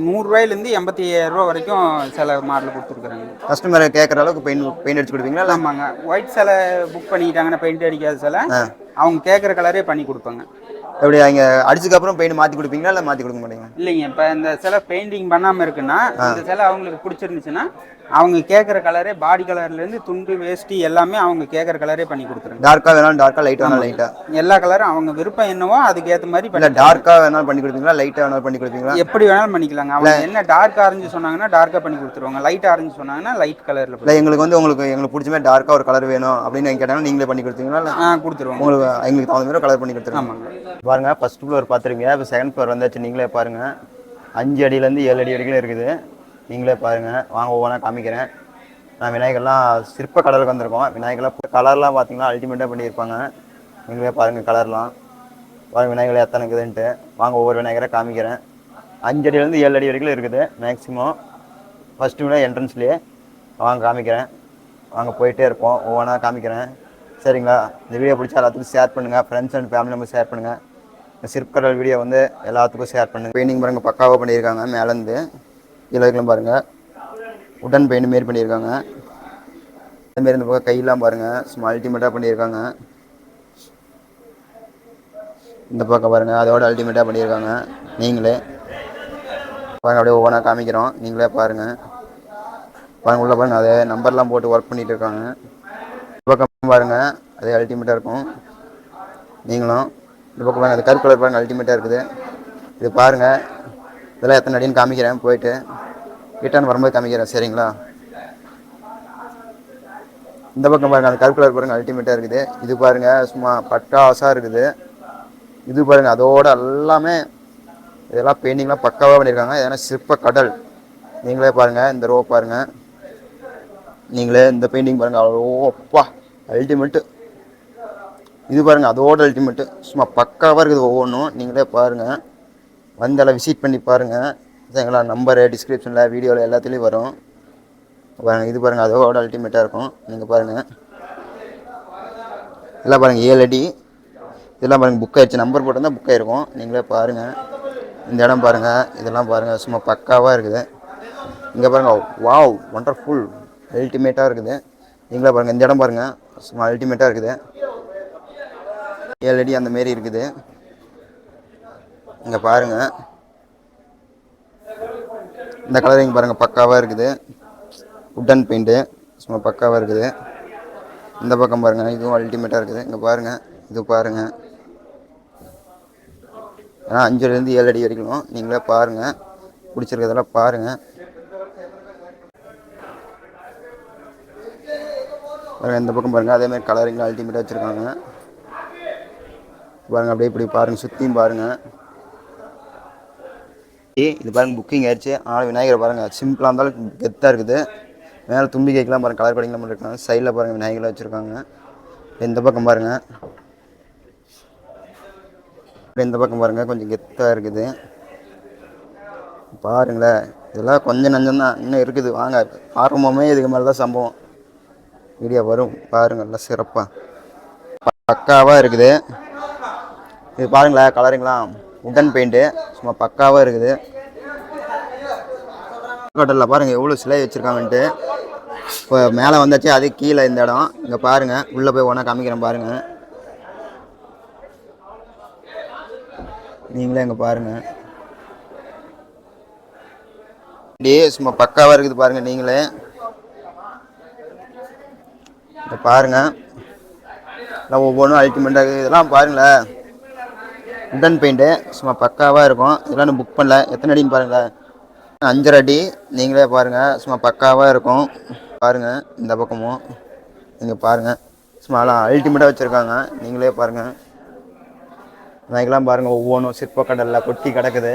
100 ரூபாயிலேருந்து 85,000 ரூபா வரைக்கும் சில மாடல் கொடுத்துருக்குறாங்க. கஸ்டமர் கேட்குற அளவுக்கு பெயிண்ட் அடிச்சு கொடுப்பீங்களா? ஆமாங்க. ஒயிட் சிலை புக் பண்ணிக்கிட்டாங்கன்னா பெயிண்ட் அடிக்காத சிலை அவங்க கேட்குற கலரே பண்ணி கொடுப்பாங்க. எப்படி அங்கே அடிச்சதுக்கப்புறம் பெயிண்ட் மாற்றி கொடுப்பீங்களா இல்லை மாற்றி கொடுக்க மாட்டீங்க? இல்லைங்க, இப்போ இந்த சிலை பெயிண்டிங் பண்ணாமல் இருக்குன்னா இந்த சிலை அவங்களுக்கு பிடிச்சிருந்துச்சுன்னா அவங்க கேட்குற கலரே பாடி கலர்லேருந்து துண்டு வேஷ்டி எல்லாமே அவங்க கேட்குற கலரே பண்ணி கொடுத்துருங்க. டார்க்காக வேணாலும் டார்க்காக, லைட்டாக வேணாலும் லைட்டாக, எல்லா கலரும் அவங்க விருப்பம் என்னவோ அதுக்கு ஏற்ற மாதிரி இல்லை டார்க்காக வேணாலும் பண்ணி கொடுப்பீங்களா லைட்டாக வேணாலும் பண்ணி கொடுப்பீங்களா? எப்படி வேணாலும் பண்ணிக்கலாங்க. அவங்க என்ன டார்க் ஆரஞ்சு சொன்னாங்கன்னா டார்க்காக பண்ணி கொடுத்துருவாங்க. லைட் ஆரஞ்சு சொன்னாங்கன்னா லைட் கலரில். இல்லை எங்களுக்கு வந்து எங்களுக்கு பிடிச்ச மாதிரி டார்க்காக ஒரு கலர் வேணும் அப்படின்னு கேட்டாங்கன்னா நீங்களே பண்ணி கொடுத்தீங்களா? இல்லை கொடுத்துருவோம். உங்களுக்கு எங்களுக்கு தகுந்த மாதிரி கலர் பண்ணி கொடுத்துருவோம். ஆமாங்க. பாருங்கள், ஃபர்ஸ்ட் ஃப்ளோர் பார்த்துருக்கீங்க. இப்போ செகண்ட் ஃப்ளோர் வந்தாச்சு. நீங்களே பாருங்கள், 5 அடியிலேருந்து 7 அடி வரைக்கும் இருக்குது. நீங்களே பாருங்கள். வாங்க ஒவ்வொன்றா காமிக்கிறேன். நான் விநாயகர்லாம் சிற்ப கடலுக்கு வந்திருக்கோம். விநாயகர்லாம் கலர்லாம் பார்த்தீங்கன்னா அல்டிமேட்டாக பண்ணியிருப்பாங்க. நீங்களே பாருங்கள் கலர்லாம். பாருங்கள் விநாயகர் எத்தனை இருக்குதுன்ட்டு. வாங்க ஒவ்வொரு விநாயகராக காமிக்கிறேன். 5 அடியிலேருந்து 7 அடி வரைக்கும் இருக்குது மேக்ஸிமம். ஃபஸ்ட்டு விட என்ட்ரன்ஸ்லேயே வாங்க காமிக்கிறேன். வாங்க போயிட்டே இருப்போம், ஒவ்வொன்றா காமிக்கிறேன். சரிங்களா? இந்த வீடியோ பிடிச்சா எல்லாத்துக்கும் ஷேர் பண்ணுங்கள். Friends and family members share பண்ணுங்கள். இந்த சிற்பக்கடல் வீடியோ வந்து எல்லாத்துக்கும் ஷேர் பண்ணுங்கள். பெயிண்டிங் பாருங்கள் பக்காவாக பண்ணியிருக்காங்க. மேலேருந்து கீழே பாருங்கள் உடன் பெயிண்ட் மாரி பண்ணியிருக்காங்க. அதுமாரி இந்த பக்கம் கையெல்லாம் பாருங்கள் சும்மா அல்டிமேட்டாக பண்ணியிருக்காங்க. இந்த பக்கம் பாருங்கள் அதோட அல்டிமேட்டாக பண்ணியிருக்காங்க. நீங்களே பாருங்கள், அப்படியே ஒவ்வொன்றா காமிக்கிறோம். நீங்களே பாருங்கள். பாருங்கள் உள்ள பாருங்கள், அதே நம்பர்லாம் போட்டு ஒர்க் பண்ணிகிட்டு இருக்காங்க. இந்த பக்கம் பாருங்கள் அதே அல்டிமேட்டாக இருக்கும். நீங்களும் இந்த பக்கம் பாருங்கள், அது கருப்பு கலர் பாருங்கள் அல்டிமேட்டாக இருக்குது. இது பாருங்கள், இதெல்லாம் எத்தனை அடின்னு காமிக்கிறேன். போயிட்டு ரிட்டர்ன் வரும்போது காமிக்கிறேன். சரிங்களா? இந்த பக்கம் பாருங்கள், அந்த கருப்பு கலர் பாருங்கள் அல்டிமேட்டாக இருக்குது. இது பாருங்கள் சும்மா பட்டாசாக இருக்குது. இது பாருங்கள் அதோட எல்லாமே இதெல்லாம் பெயிண்டிங்லாம் பக்காவாக பண்ணியிருக்காங்க. ஏன்னா சிற்ப கடல். நீங்களே பாருங்கள், இந்த ரோ பாருங்கள். நீங்களே இந்த பெயிண்டிங் பாருங்கள், அவ்வளோ அப்பா அல்டிமேட்டு. இது பாருங்கள் அதோட அல்டிமேட்டு. சும்மா பக்காவாக இருக்குது ஒவ்வொன்றும். நீங்களே பாருங்கள், வந்தெல்லாம் விசிட் பண்ணி பாருங்கள். சரிங்களா? நம்பரு டிஸ்கிரிப்ஷனில் வீடியோவில் எல்லாத்துலேயும் வரும். பாருங்கள் இது பாருங்கள் அதோட அல்டிமேட்டாக இருக்கும். நீங்கள் பாருங்கள் இதெல்லாம் பாருங்கள் 7 அடி. இதெல்லாம் பாருங்கள் புக் ஆகிடுச்சு. நம்பர் போட்டிருந்தால் புக் ஆகிருக்கும். நீங்களே பாருங்கள். இந்த இடம் பாருங்கள், இதெல்லாம் பாருங்கள் சும்மா பக்காவாக இருக்குது. இங்கே பாருங்கள், வாவ் ஒண்டர்ஃபுல் அல்டிமேட்டாக இருக்குது. நீங்களே பாருங்கள், இந்த இடம் பாருங்கள் சும்மா அல்டிமேட்டாக இருக்குது. 7 அடி அந்தமாரி இருக்குது. இங்கே பாருங்கள் இந்த கலரிங் பாருங்கள் பக்காவாக இருக்குது. உட்டன் பெயிண்ட்டு சும்மா பக்காவாக இருக்குது. இந்த பக்கம் பாருங்கள், இதுவும் அல்டிமேட்டாக இருக்குது. இங்கே பாருங்கள், இது பாருங்கள். ஏன்னா 5லேருந்து 7 அடி வரைக்கும். நீங்களே பாருங்கள், பிடிச்சிருக்கிறதெல்லாம் பாருங்கள். பாருங்கள் இந்த பக்கம் பாருங்கள் அதேமாதிரி கலரிங்லாம் அல்டிமேட்டாக வச்சுருக்காங்க. பாருங்கள் அப்படியே இப்படி பாருங்கள், சுற்றியும் பாருங்கள். இது பாருங்கள் புக்கிங் ஆயிடுச்சு. ஆனால் விநாயகர் பாருங்கள் சிம்பிளாக இருந்தாலும் கெத்தாக இருக்குது. மேலே தும்பி கேட்கலாம் பாருங்கள், கலர் கோடிங்லாம் பண்ணியிருக்காங்க. சைடில் பாருங்கள் விநாயகர்லாம் வச்சுருக்காங்க. இந்த பக்கம் பாருங்கள், இந்த பக்கம் பாருங்கள் கொஞ்சம் கெத்தாக இருக்குது. பாருங்களேன் இதெல்லாம் கொஞ்சம் நஞ்சம்தான் இன்னும் இருக்குது. வாங்க ஆரம்பமே இதுக்கு மேலே தான் சம்பவம். வீடியோ வரும் பாருங்கள், நல்லா சிறப்பாக பக்காவாக இருக்குது. இது பாருங்களேன் கலரிங்லாம் உட்டன் பெயிண்ட்டு சும்மா பக்காவாக இருக்குது. கடலில் பாருங்கள் எவ்வளோ சிலை வச்சுருக்காங்கன்ட்டு. இப்போ மேலே வந்தாச்சு, அது கீழே இந்த இடம். இங்கே பாருங்கள், உள்ளே போய் ஒன்றா காமிக்கிறேன் பாருங்கள். நீங்களே இங்கே பாருங்கள், அப்படியே சும்மா பக்காவாக இருக்குது பாருங்கள். நீங்களே இங்கே பாருங்கள், எல்லாம் ஒவ்வொன்றும் அல்டிமேட்டாக இருக்குது. இதெல்லாம் பாருங்களேன் உட்டன் பெயிண்ட்டு சும்மா பக்காவாக இருக்கும். இதெல்லாம் புக் பண்ணல. எத்தனை அடின்னு பாருங்களேன், 5.5 அடி. நீங்களே பாருங்கள் சும்மா பக்காவாக இருக்கும். பாருங்கள் இந்த பக்கமும் நீங்கள் பாருங்கள் சும்மா அல்டிமேட்டாக வச்சுருக்காங்க. நீங்களே பாருங்கள் விநாயகர்லாம் பாருங்கள் ஒவ்வொன்றும் சிற்பக்கடலில் கொட்டி கிடக்குது.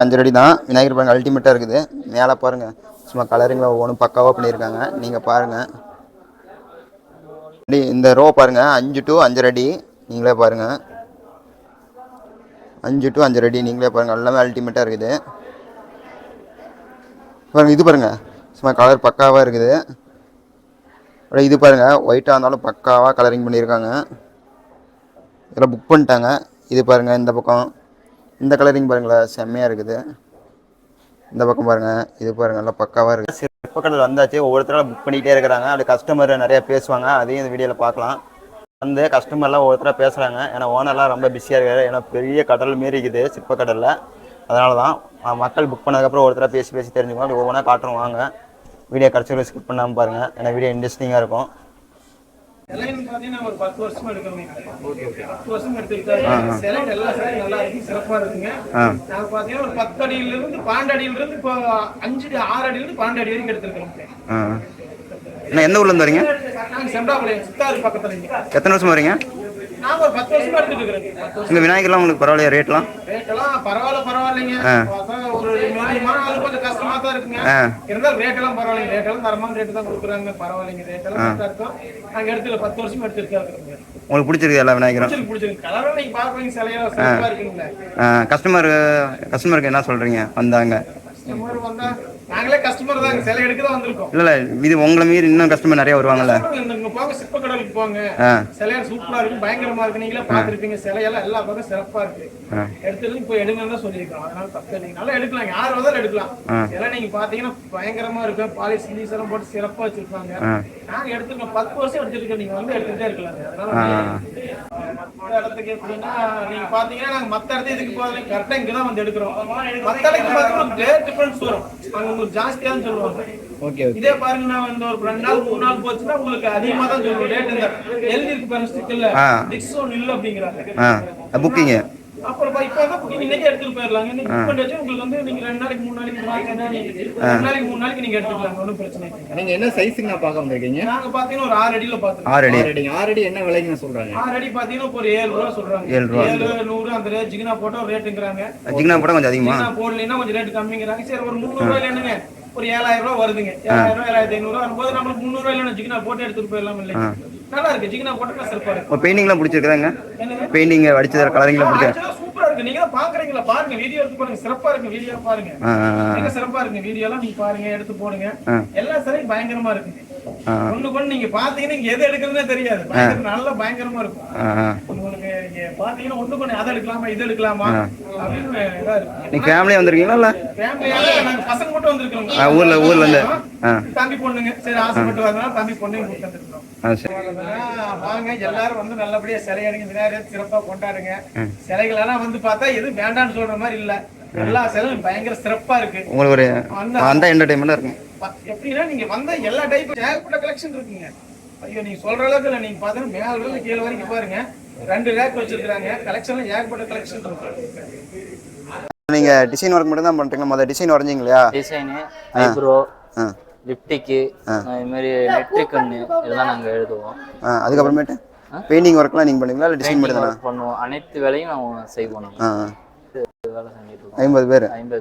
5 அடி தான். விநாயகர் பாருங்க அல்டிமேட்டாக இருக்குது. மேலே பாருங்கள் சும்மா கலரிங்கில் ஒவ்வொன்றும் பக்காவாக பண்ணியிருக்காங்க. நீங்கள் பாருங்கள் இந்த ரோ பாருங்கள் 5 to 5.5 அடி. நீங்களே பாருங்கள் 5 to 5.5 அடி. நீங்களே பாருங்கள் எல்லாமே அல்டிமேட்டாக இருக்குது. பாருங்கள் இது பாருங்கள் சும்மா கலர் பக்காவாக இருக்குது. அப்புறம் இது பாருங்கள் ஒயிட்டாக இருந்தாலும் பக்காவாக கலரிங் பண்ணியிருக்காங்க. இதெல்லாம் புக் பண்ணிட்டாங்க. இது பாருங்கள் இந்த பக்கம் இந்த கலரிங் பாருங்களேன் செம்மையாக இருக்குது. இந்த பக்கம் பாருங்கள் இது பாருங்கள் எல்லாம் பக்காவாக இருக்குது. சிற்பக்கடல் வந்தாச்சு. ஒவ்வொருத்தரும் புக் பண்ணிகிட்டே இருக்கிறாங்க. அப்படி கஸ்டமர் நிறையா பேசுவாங்க. அதையும் இந்த வீடியோவில் பார்க்கலாம். வந்து கஸ்டமர்லாம் ஒவ்வொருத்தராக பேசுகிறாங்க. ஏன்னா ஓனர்லாம் ரொம்ப பிஸியாக இருக்காரு. ஏன்னா பெரிய கடல் மாரி இருக்குது சிற்பக்கடலில். அதனால தான் மக்கள் புக் பண்ணதுக்கப்புறம் ஒருத்தராக பேசி தெரிஞ்சுக்கணும். அப்படி ஒவ்வொன்றா காட்டுறோம். வாங்க வீடியோ கடைசியில் ஸ்கிப் பண்ணாமல் பாருங்கள். ஏன்னா வீடியோ இன்ட்ரெஸ்டிங்காக இருக்கும். சிலைன்னு பார்த்தீங்கன்னா ஒரு 10 வருஷமா எடுக்கிறோம். 10 வருஷம் எடுத்துக்கிட்டாங்க. சிலை எல்லா சிலையும் நல்லா இருக்கு, சிறப்பா இருக்குங்க. நாங்க பார்த்தீங்கன்னா ஒரு 10 அடியிலிருந்து 12 அடியிலிருந்து இப்போ 5 6 அடியிலிருந்து 12 அடி வரைக்கும் எடுத்துருக்கோம். எந்த ஊர்லேருந்து வரீங்க? நாங்கள் செம்பாபாளையம் சித்தாறு பக்கத்துல. எத்தனை வருஷம் வரீங்க? நாங்க ஒரு 10 வருஷமா எடுத்துட்டு இருக்கிறோம். இந்த விநாயகர்லாம் உங்களுக்கு பரவாயில்லையா? ரேட்லாம் பரவாயில்லைங்க. ஒரு மீடியமான ஆளு கொஞ்சம் கஷ்டமா தான் இருக்குங்க. இருந்தாலும் ரேட் எல்லாம் பரவாயில்லைங்க. ரேட் எல்லாம் தரமான ரேட் தான் கொடுக்குறாங்க. பரவாயில்லைங்க. ரேட் எல்லாம் இருக்கும். நாங்க எடுத்துல 10 வருஷமா எடுத்துட்டு இருக்கோம். உங்களுக்கு பிடிச்சிருக்கு எல்லா விநாயகரும்? பிடிச்சிருக்கு. கலரும் நீங்க பாக்குறீங்க சிலையா சிறப்பா இருக்குங்களா? கஸ்டமருக்கு என்ன சொல்றீங்க வந்தாங்க? கஸ்டமர் வந்தா நாங்களே கஸ்டமர் தான் சிலை எடுக்க தான் வந்திருக்கோம். இல்ல இது உங்களை மீறி இன்னும் கஸ்டமர் நிறைய வருவாங்கல்ல? இங்க போங்க சிற்பக்கடலுக்கு போங்க. சிலையா சூப்பரா இருக்கு, பயங்கரமா இருக்கு. நீங்களே பாத்துருப்பீங்க. சிலையெல்லாம் எல்லா பக்கம் சிறப்பா இருக்கு. எடுத்துட்டு போய் எடுங்கன்னு தான் சொல்லியிருக்கோம். அதனால தப்பு நீங்க நல்லா எடுக்கலாம். யார் வந்தாலும் எடுக்கலாம். இதெல்லாம் நீங்க பாத்தீங்கன்னா பயங்கரமா இருக்கு. பாலிஷ் லீஸ் எல்லாம் போட்டு சிறப்பா வச்சிருப்பாங்க. நாங்க எடுத்துருக்கோம். 10 வருஷம் எடுத்துருக்கோம். நீங்க வந்து எடுத்துட்டே இருக்கலாம். அதனால மற்ற இடத்துக்கு எப்படின்னா நீங்க பாத்தீங்கன்னா நாங்க மத்த இடத்துக்கு இதுக்கு போகல. கரெக்டா இங்கதான் வந்து எடுக்கிறோம். மத்த இடத்துக்கு பாத்தீங்கன்னா டிஃபரன்ஸ் வரும். அங்க உங்களுக்கு ஜாஸ்தியான்னு சொல்லுவாங்க. இதே பாருங்க நான் வந்து ஒரு 2 நாள் 3 நாள் போச்சுன்னா உங்களுக்கு அதிகமா தான் சொல்லுவோம். ரேட் இந்த எழுதி இருக்கு பாருங்க ஸ்டிக்கர்ல டிஸ்கவுண்ட் இல்ல அப்படிங்கிறாங்க. புக்கிங் அப்புறம் இப்போ வந்து புக்கிங் இன்னைக்கு எடுத்துட்டு போயிடலாம். இன்னைக்கு புக் பண்ணி வச்சு உங்களுக்கு வந்து நீங்க 2 நாளைக்கு 3 நாளைக்கு 2 நாளைக்கு 3 நாளைக்கு நீங்க எடுத்துக்கலாம். ஒன்றும் பிரச்சனை இல்லை. நீங்க என்ன சைஸுக்கு நான் பார்க்க வந்திருக்கீங்க? நாங்க பாத்தீங்கன்னா ஒரு 6 அடியில பாத்துறோம். 6 அடி என்ன விலைக்கு சொல்றாங்க? 6 அடி பாத்தீங்கன்னா ஒரு 7 ரூபாய் சொல்றாங்க. 7 100 அந்த ரேட். ஜிகினா போட்டா ரேட்டுங்கறாங்க. ஜிகினா போட்டா கொஞ்சம் அதிகமா, ஜிகினா போடலைன்னா கொஞ்சம் ரேட் கம்மிங்கறாங்க. சரி ஒரு 300 ரூபாயில என்னங்க ஒரு 7000 ரூபாய் வருதுங்க. 7000 7500 வரும்போது நமக்கு 300 ரூபாயில ஜிகினா போட்டு எடுத்துட்டு போயிடலாம். இல்ல நல்லா இருக்கு. ஜிகினா போட்டா சிறப்பா இருக்கு. பெயிண்டிங்லாம் பிடிச்சிருக்காங்க. பெயிண்டிங் அடிச்சத கலரிங்லாம் பிடிச்சிருக்கு. சூப்பரா இருக்கு. நீங்க பாக்குறீங்களா? பாருங்க வீடியோ எடுத்து பாருங்க. சிறப்பா இருக்கு. வீடியோ பாருங்க. நீங்க சிறப்பா இருக்கு. வீடியோ எல்லாம் நீங்க பாருங்க, எடுத்து போடுங்க. எல்லா சிலையும் பயங்கரமா இருக்கு. ஒண்ணு நீங்க பாத்தீங்கன்னா நீங்க எதை எடுக்கிறதுனே தெரியாது. நல்லா பயங்கரமா இருக்கும். உங்களுக்கு நீங்க பாத்தீங்கன்னா ஒண்ணு அதை எடுக்கலாமா இது எடுக்கலாமா அப்படின்னு இதா இருக்கு. நீங்க ஃபேமிலியா வந்திருக்கீங்களா? இல்ல ஃபேமிலியாவே நாங்க பசங்க மட்டும் வந்திருக்கோம். ஊர்ல இருந்து தம்பி பொண்ணுங்க. சரி ஆசைப்பட்டு வந்தா தம்பி பொண்ணையும் கூப்பிட்டு வந்திருக்கோம். வாங்க எல்லாரும் வந்து நல்லபடியா சிலையடிங்க. விநாயகர் சிறப்பா கொண்டாடுங்க. சிலைகள் எல்லாம் வந்து பார்த்தா எதுவும் வேண்டாம்னு சொல்ற மாதிரி இல்ல. எல்லா சிலையும் பயங்கர சிறப்பா இருக்கு. உங்களுக்கு ஒரு அந்த என்டர்டைன்மெண்டா இருக்கும். எப்படின்னா நீங்க வந்த எல்லா டைப் ஏகப்பட்ட கலெக்ஷன் இருக்குங்க. ஐயோ நீங்க சொல்ற அளவுக்கு இல்ல. நீங்க பாத்தீங்கன்னா மேல இருந்து கீழே வரைக்கும் பாருங்க. 2 ரேக் வச்சிருக்காங்க. கலெக்ஷன்ல ஏகப்பட்ட கலெக்ஷன் இருக்கு. நீங்க டிசைன் ஒர்க் மட்டும் தான் பண்றீங்க? முதல்ல டிசைன் வரைஞ்சீங்க இல்லையா? டிசைன், ஐப்ரோ, லிப்டிக்கு, இது மாதிரி நெட்ரிக்கன்னு இதெல்லாம் நாங்க எழுதுவோம். அதுக்கப்புறமேட்டு பெயிண்டிங் ஒர்க்லாம் நீங்க பண்ணுவீங்களா? இல்ல டிசைன் மட்டும் தானா? பண்ணுவோம். அனைத்து வேலையும் நாம செய்வோம். நாங்க வேலை செஞ்சுட்டு இருக்கோம். 50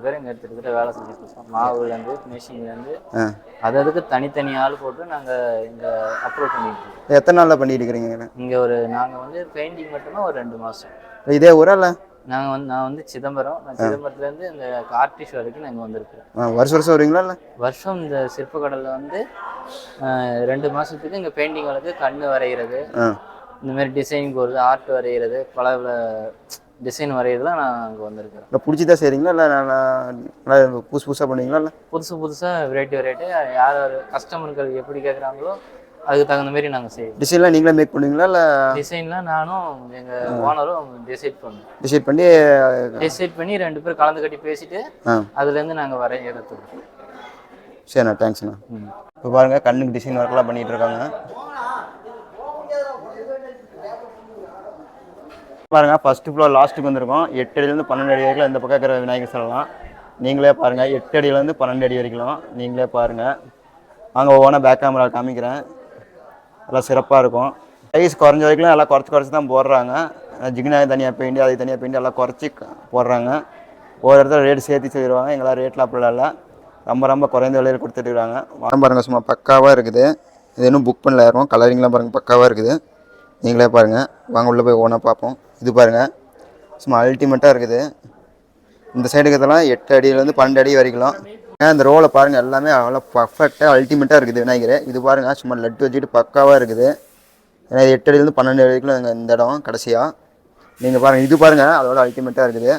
பேர் இங்க எடுத்துக்கிட்ட வேலை செஞ்சுட்டு இருக்கோம். மாவுல இருந்து மிஷின்ல இருந்து அதுக்கு தனித்தனி ஆள் போட்டு நாங்க இங்க அப்ரோட் பண்ணிட்டு இருக்கோம். எத்தனை நாள்ல பண்ணிட்டு இருக்கீங்க இங்க? நாங்க வந்து பெயிண்டிங் மட்டும்தான் ஒரு 2 மாசம். இதே ஊரா? இல்ல நான் வந்து சிதம்பரம். சிதம்பரத்துல இருந்து இந்த ஆர்டிஸ்ட் வரைக்கும் நாங்க வந்திருக்கோம். வருஷம் வருவீங்களா? இல்ல வருஷம் இந்த சிற்பக்கடல்ல வந்து 2 மாசத்துக்கு இங்க பெயிண்டிங் வளர்க்கு, கண்ணு வரைகிறது, இந்த மாதிரி டிசைனிங் போகிறது, ஆர்ட் வரைகிறது, பல டிசைன் வரைகிறதுலாம் நான் அங்கே வந்திருக்கிறேன். இல்லை பிடிச்சிதான் செய்கிறீங்களா? இல்லை நல்லா புதுசாக பண்ணுவீங்களா? இல்லை புதுசாக வெரைட்டி யார் கஸ்டமர்கள் எப்படி கேட்குறாங்களோ அதுக்கு தகுந்த மாதிரி நாங்கள் செய்வோம். டிசைன்லாம் நீங்களே மேக் பண்ணுவீங்களா? இல்லை டிசைன்லாம் நானும் எங்கள் ஓனரும் டிசைட் பண்ணி 2 பேர் கலந்து கட்டி பேசிட்டு அதுலேருந்து நாங்கள் வரைய எடுத்துக்கோம். சரிண்ணா, தேங்க்ஸ்ண்ணா. இப்போ பாருங்கள் கண்ணுக்கு டிசைன் ஒர்க்லாம் பண்ணிகிட்டு இருக்காங்க. பாருங்க ஃபர்ஸ்ட் ஃப்ளோர் லாஸ்ட்டுக்கு வந்திருக்கோம். 8 அடியிலேருந்து 12 அடி வரைக்கும் இந்த பக்கம் இருக்கிற விநாயகர் சொல்லலாம். நீங்களே பாருங்கள். 8 அடியிலேருந்து 12 அடி வரைக்கும் நீங்களே பாருங்கள். அங்கே ஒவ்வொன்றா பேக் கேமரா காமிக்கிறேன். எல்லாம் சிறப்பாக இருக்கும். சைஸ் குறைஞ்ச வரைக்கும் எல்லாம் குறைச்சி தான் போடுறாங்க. ஜிகினா தனியாக பெயிண்ட், அது தனியாக பெயிண்ட் எல்லாம் குறைச்சி போடுறாங்க. ஒரு இடத்துல ரேட் சேர்த்து சொல்லிடுவாங்க. எங்களால் ரேட்டில் அப்படிலாம் இல்லை, ரொம்ப ரொம்ப குறைந்த விலையில் கொடுத்துட்ருக்காங்க. வாரம் பாருங்கள் சும்மா பக்காவாக இருக்குது. இது இன்னும் புக் பண்ணல யாரும். கலரிங்லாம் பாருங்கள் பக்காவாக இருக்குது. நீங்களே பாருங்கள், வாங்க உள்ளே போய் ஓனாக பார்ப்போம். இது பாருங்கள் சும்மா அல்டிமேட்டாக இருக்குது. இந்த சைடுக்கு இதெல்லாம் 8 அடியிலேருந்து 12 அடி வரைக்கும். இந்த ரோலை பாருங்கள் எல்லாமே அவ்வளோ பர்ஃபெக்டாக அல்டிமேட்டாக இருக்குது விநாயகர். இது பாருங்கள் சும்மா லட்டு வச்சுக்கிட்டு பக்காவாக இருக்குது. ஏன்னா 8 அடியிலேருந்து 12 அடி வரைக்கும் இந்த இடம் கடைசியாக. நீங்கள் பாருங்கள் இது பாருங்கள் அதோட அல்டிமேட்டாக இருக்குது.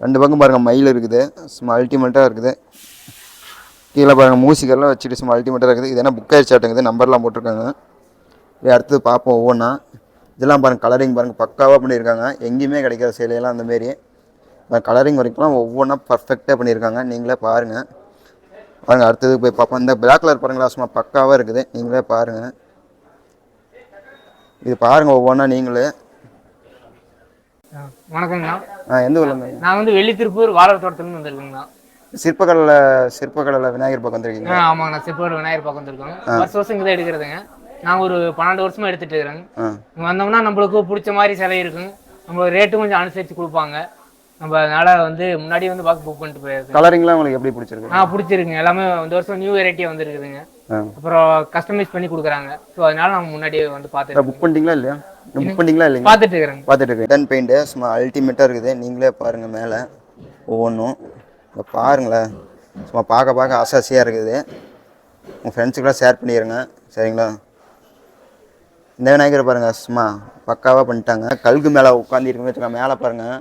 2 பக்கம் பாருங்கள் மயில் இருக்குது, சும்மா அல்டிமேட்டாக இருக்குது. கீழே பாருங்கள் மூசிக்கெல்லாம் வச்சுட்டு சும்மா அல்டிமேட்டாக இருக்குது. இது என்ன புக் ஆகிடுச்சாட்டுங்குது, நம்பர்லாம் போட்டிருக்காங்க. இது அடுத்தது பார்ப்போம் ஒவ்வொன்றா. இதெல்லாம் பாருங்கள் கலரிங் பாருங்கள் பக்காவாக பண்ணியிருக்காங்க. எங்கேயுமே கிடைக்கிற சேலையெல்லாம் அந்தமாரி கலரிங் வரைக்கும்லாம் ஒவ்வொன்றா பர்ஃபெக்டாக பண்ணியிருக்காங்க. நீங்களே பாருங்கள். பாருங்கள் அடுத்தது போய் பார்ப்போம். இந்த பிளாக் கலர் பாருங்களா சும்மா பக்காவாக இருக்குது. நீங்களே பாருங்கள். இது பாருங்கள் ஒவ்வொன்றா நீங்களே. வணக்கங்கண்ணா. எந்த ஊர்ல? நான் வந்து வெள்ளித்திருப்பூர் வாழர் தோட்டத்துலேருந்து வந்திருக்கேங்கண்ணா. சிற்பக்கடலில் விநாயகர் பக்கம் வந்திருக்கீங்க? ஆமாங்கண்ணா, சிற்பக்கடல் விநாயகர் பக்கம் வந்திருக்கோம். வருஷம் இங்கே தான் எடுக்கிறதுங்க. நான் ஒரு 12 வருஷமா எடுத்துட்டு இருக்கிறேங்க. இங்கே வந்தோம்னா நம்மளுக்கு பிடிச்ச மாதிரி சிலை இருக்குங்க. நம்மளுக்கு ரேட்டும் கொஞ்சம் அனுசரித்து கொடுப்பாங்க. நம்ம அதனால வந்து முன்னாடி வந்து பார்த்து புக் பண்ணிட்டு போயிருக்கோம். கலரிங்லாம் உங்களுக்கு எப்படி பிடிச்சிருக்கு? பிடிச்சிருக்குங்க. எல்லாமே இந்த வருஷம் நியூ வெரைட்டியாக வந்துருக்குதுங்க. அப்புறம் கஸ்டமைஸ் பண்ணி கொடுக்குறாங்க. ஸோ அதனால நம்ம முன்னாடியே வந்து பார்த்து புக் பண்ணிட்டீங்களா இல்லையா? புக் பண்ணிங்களா இல்லையா? பார்த்துட்டு இருக்கிறேங்க. பார்த்துட்டு இருக்கேன். டன் பெயிண்ட் சும்மா அல்டிமேட்டாக இருக்குது. நீங்களே பாருங்கள் மேலே ஒவ்வொன்றும் இப்போ பாருங்களேன். சும்மா பார்க்க ஆசாசியாக இருக்குது. உங்கள் ஃப்ரெண்ட்ஸுக்கெல்லாம் ஷேர் பண்ணிடுங்க சரிங்களா? இந்த விநாயகர் பாருங்கள் சும்மா பக்காவாக பண்ணிட்டாங்க. கல்கு மேலே உட்காந்துருக்குன்னு வச்சுக்கோங்க. மேலே பாருங்கள்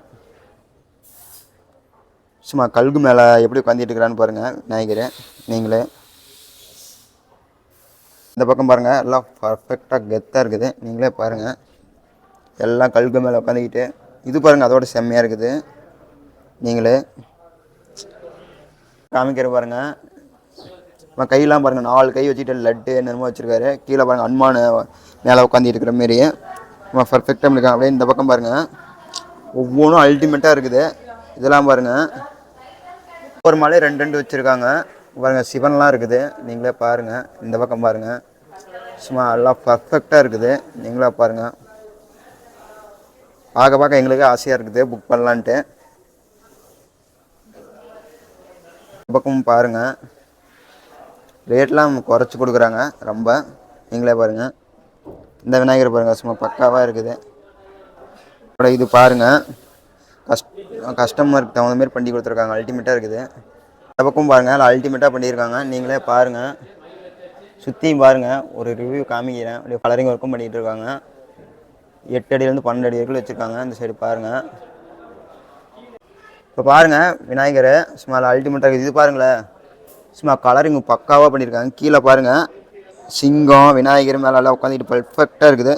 சும்மா கல்கு மேலே எப்படி உட்காந்துட்டு இருக்கிறான்னு பாருங்கள் விநாயகர். நீங்களே இந்த பக்கம் பாருங்கள் எல்லாம் பர்ஃபெக்டாக கெத்தாக இருக்குது. நீங்களே பாருங்கள் எல்லாம் கல்கு மேலே உட்காந்துக்கிட்டு. இது பாருங்கள் அதோட செம்மையாக இருக்குது. நீங்களே காமிக்கிற பாருங்கள். நம்ம கையெல்லாம் பாருங்கள் 4 கை வச்சுட்டு லட்டு என்னமோ வச்சுருக்காரு. கீழே பாருங்கள் அனுமான மேலே உட்காந்துட்டு இருக்கிற மாரி நம்ம பர்ஃபெக்டாக பண்ணியிருக்காங்க. அப்படியே இந்த பக்கம் பாருங்கள் ஒவ்வொன்றும் அல்டிமேட்டாக இருக்குது. இதெல்லாம் பாருங்கள் ஒரு மாலை 2 வச்சுருக்காங்க பாருங்கள். சிவன்லாம் இருக்குது. நீங்களே பாருங்கள். இந்த பக்கம் பாருங்கள் சும்மா எல்லாம் பர்ஃபெக்டாக இருக்குது. நீங்களே பாருங்கள். பார்க்க எங்களுக்கு ஆசையாக இருக்குது புக் பண்ணலான்ட்டு. இந்த பக்கமும் பாருங்கள் ரேட்லாம் குறைச்சி கொடுக்குறாங்க ரொம்ப. நீங்களே பாருங்கள். இந்த விநாயகர் பாருங்கள் சும்மா பக்காவாக இருக்குது. அப்புறம் இது பாருங்கள் கஸ்டமருக்கு தகுந்த மாதிரி பண்ணி கொடுத்துருக்காங்க. அல்டிமேட்டாக இருக்குது. இந்த பக்கம் பாருங்கள் அல்டிமேட்டாக பண்ணியிருக்காங்க. நீங்களே பாருங்கள். சுற்றியும் பாருங்கள். ஒரு ரிவ்யூ காமிக்கிறேன். அப்படியே கலரிங் ஒர்க்கும் பண்ணிகிட்டு இருக்காங்க. 8 அடியிலேருந்து 12 அடி வரைக்கும் வச்சுருக்காங்க. இந்த சைடு பாருங்கள். இப்போ பாருங்கள் விநாயகர் சும்மா அல்டிமேட்டாக இருக்குது. இது பாருங்களேன் சும்மா கலரிங் பக்காவாக பண்ணியிருக்காங்க. கீழே பாருங்கள் சிங்கம் விநாயகர் மேலே எல்லாம் உட்காந்துட்டு பர்ஃபெக்டாக இருக்குது.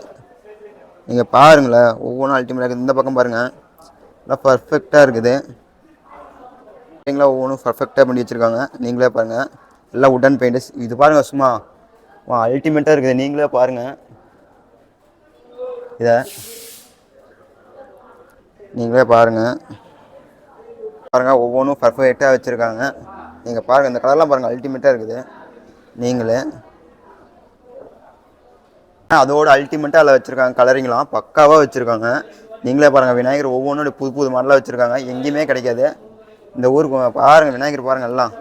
நீங்கள் பாருங்களேன் ஒவ்வொன்றும் அல்டிமேட்டாக இருக்குது. இந்த பக்கம் பாருங்கள் எல்லாம் பர்ஃபெக்டாக இருக்குது. சரிங்களா? ஒவ்வொன்றும் பர்ஃபெக்டாக பண்ணி வச்சுருக்காங்க. நீங்களே பாருங்கள் எல்லாம் உடன் பெயிண்டர்ஸ். இது பாருங்கள் சும்மா அல்டிமேட்டாக இருக்குது. நீங்களே பாருங்கள். இதை நீங்களே பாருங்கள் ஒவ்வொன்றும் பர்ஃபெக்டாக வச்சுருக்காங்க. நீங்கள் பாருங்கள் இந்த கலர்லாம் பாருங்கள் அல்டிமேட்டாக இருக்குது. நீங்களே அதோட அல்டிமேட்டாக அதில் வச்சுருக்காங்க. கலரிங்லாம் பக்காவாக வச்சுருக்காங்க. நீங்களே பாருங்கள் விநாயகர் ஒவ்வொன்றும் புது மாடலாக வச்சுருக்காங்க. எங்கேயுமே கிடைக்காது. இந்த ஊருக்கு பாருங்கள் விநாயகர் பாருங்கள் எல்லாம்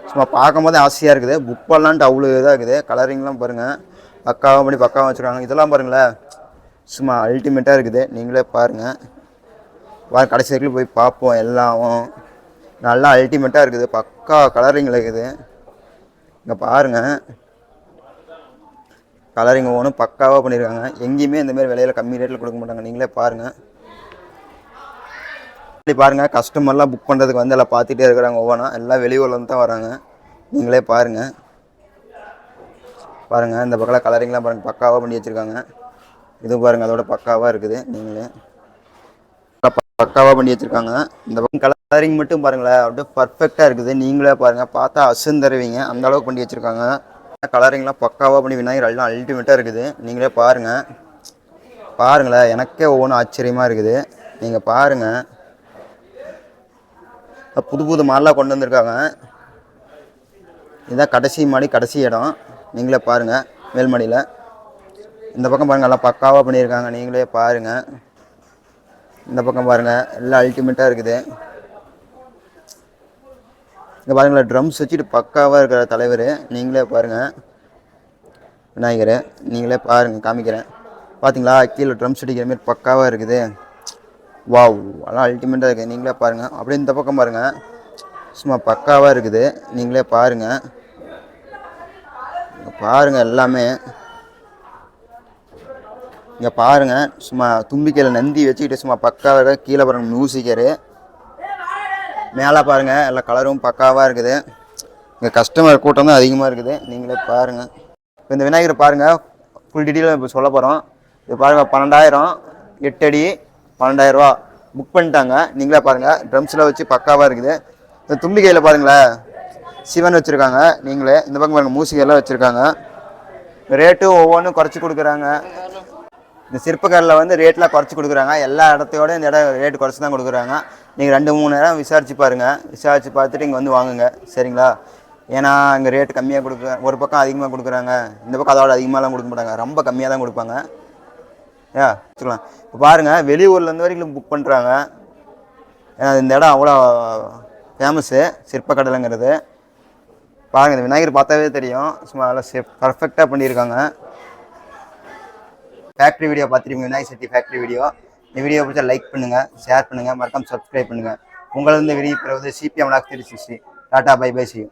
சும்மா பார்க்கும் போதே ஆசையாக இருக்குது. புக் பண்ணலான்ட்டு அவ்வளோ இதாக இருக்குது. கலரிங்லாம் பாருங்கள் பக்காவாக பண்ணி பக்காவாக வச்சுருக்காங்க. இதெல்லாம் பாருங்களேன் சும்மா அல்டிமேட்டாக இருக்குது. நீங்களே பாருங்கள். கடைசி வரைக்கும் போய் பார்ப்போம். எல்லாம் நல்லா அல்டிமேட்டாக இருக்குது. பக்கா கலரிங்கில் இருக்குது. இங்கே பாருங்கள் கலரிங் ஒவ்வொன்றும் பக்காவாக பண்ணியிருக்காங்க. எங்கேயுமே இந்தமாரி விலையில் கம்மி ரேட்டில் கொடுக்க மாட்டாங்க. நீங்களே பாருங்கள். இப்படி பாருங்கள் கஸ்டமர்லாம் புக் பண்ணுறதுக்கு வந்து எல்லாம் பார்த்துட்டே இருக்கிறாங்க. ஒவ்வொன்றா எல்லாம் வெளியூர்லேருந்து தான் வராங்க. நீங்களே பாருங்கள். இந்த பக்கம் கலரிங்லாம் பாருங்கள் பக்காவாக பண்ணி வச்சுருக்காங்க. இது பாருங்கள் அதோட பக்காவாக இருக்குது. நீங்களே பக்காவாக பண்ணி வச்சுருக்காங்க. இந்த பக்கம் கலரிங் மட்டும் பாருங்களேன் அப்படியே பர்ஃபெக்டாக இருக்குது. நீங்களே பாருங்கள் பார்த்தா அசுந்தருவீங்க அந்த அளவுக்கு பண்ணி வச்சுருக்காங்க. கலரிங்லாம் பக்காவாக பண்ணி விநாயகர் எல்லாம் அல்டிமேட்டாக இருக்குது. நீங்களே பாருங்களேன் எனக்கே ஒவ்வொன்றும் ஆச்சரியமாக இருக்குது. நீங்கள் பாருங்கள் புது மாடலாக கொண்டு வந்திருக்காங்க. இதுதான் கடைசி இடம். நீங்களே பாருங்கள் மேல்மடியில். இந்த பக்கம் பாருங்கள் எல்லாம் பக்காவாக பண்ணியிருக்காங்க. நீங்களே பாருங்கள். இந்த பக்கம் பாருங்கள் எல்லாம் அல்டிமேட்டாக இருக்குது. இங்கே பாருங்களேன், ட்ரம்ஸ் வச்சுட்டு பக்காவாக இருக்கிற தலைவர். நீங்களே பாருங்கள் விநாயகர், நீங்களே பாருங்கள், காமிக்கிறேன். பார்த்தீங்களா, கீழே ட்ரம்ஸ் அடிக்கிற மாதிரி பக்காவாக இருக்குது. வாவ், அதெல்லாம் அல்டிமேட்டாக இருக்குது. நீங்களே பாருங்கள். அப்படியே இந்த பக்கம் பாருங்கள், சும்மா பக்காவாக இருக்குது. நீங்களே பாருங்கள், பாருங்கள் எல்லாமே. இங்கே பாருங்கள், சும்மா தும்பிக்கையில் நந்தி வச்சுக்கிட்டு சும்மா பக்காவாக. கீழே பாருங்கள் மியூசிக்கரு, மேலே பாருங்கள் எல்லா கலரும் பக்காவாக இருக்குது. இங்கே கஸ்டமர் கூட்டம் தான் அதிகமாக இருக்குது. நீங்களே பாருங்கள். இப்போ இந்த விநாயகர் பாருங்கள், ஃபுல் டீட்டெயிலாக இப்போ சொல்ல போகிறோம். இது பாருங்கள், 12,000, 8 அடி, 12,000 ரூபா புக் பண்ணிட்டாங்க. நீங்களே பாருங்கள், ட்ரம்ஸில் வச்சு பக்காவாக இருக்குது. இந்த தும்பிக்கையில் பாருங்களேன், சிவன் வச்சுருக்காங்க. நீங்களே இந்த பக்கம் பாருங்கள், மூசிகையெல்லாம் வச்சுருக்காங்க. ரேட்டும் ஒவ்வொன்றும் குறைச்சி கொடுக்குறாங்க. இந்த சிற்பக்கரில் வந்து ரேட்லாம் குறைச்சி கொடுக்குறாங்க. எல்லா இடத்தையோட இந்த இடம் ரேட்டு குறைச்சி தான் கொடுக்குறாங்க. நீங்கள் 2-3 நேரம் விசாரிச்சு பாருங்கள். விசாரித்து பார்த்துட்டு இங்கே வந்து வாங்குங்க, சரிங்களா? ஏன்னா இங்கே ரேட்டு கம்மியாக ஒரு பக்கம் அதிகமாக கொடுக்குறாங்க, இந்த பக்கம் அதோட அதிகமாகலாம் கொடுக்க மாட்டாங்க, ரொம்ப கம்மியாக தான் கொடுப்பாங்க. வச்சுக்கலாம். இப்போ பாருங்கள், வெளியூர்லேருந்து வரைக்கும் புக் பண்ணுறாங்க. ஏன்னா இந்த இடம் அவ்வளோ ஃபேமஸ்ஸு சிற்பக்கடலைங்கிறது. பாருங்கள், இந்த விநாயகர் பார்த்தாவே தெரியும், சும்மா நல்லா பர்ஃபெக்டாக பண்ணியிருக்காங்க. ஃபேக்ட்ரி வீடியோ பார்த்துருப்பீங்க, விநாயகர் சக்தி ஃபேக்ட்ரி வீடியோ. இந்த வீடியோ பிடிச்சா லைக் பண்ணுங்கள், ஷேர் பண்ணுங்கள், மறக்காம சப்ஸ்கிரைப் பண்ணுங்கள். உங்களை வந்து விரும்பி பெறுவது CPM Vlogs 360. Tata, bye bye, see you.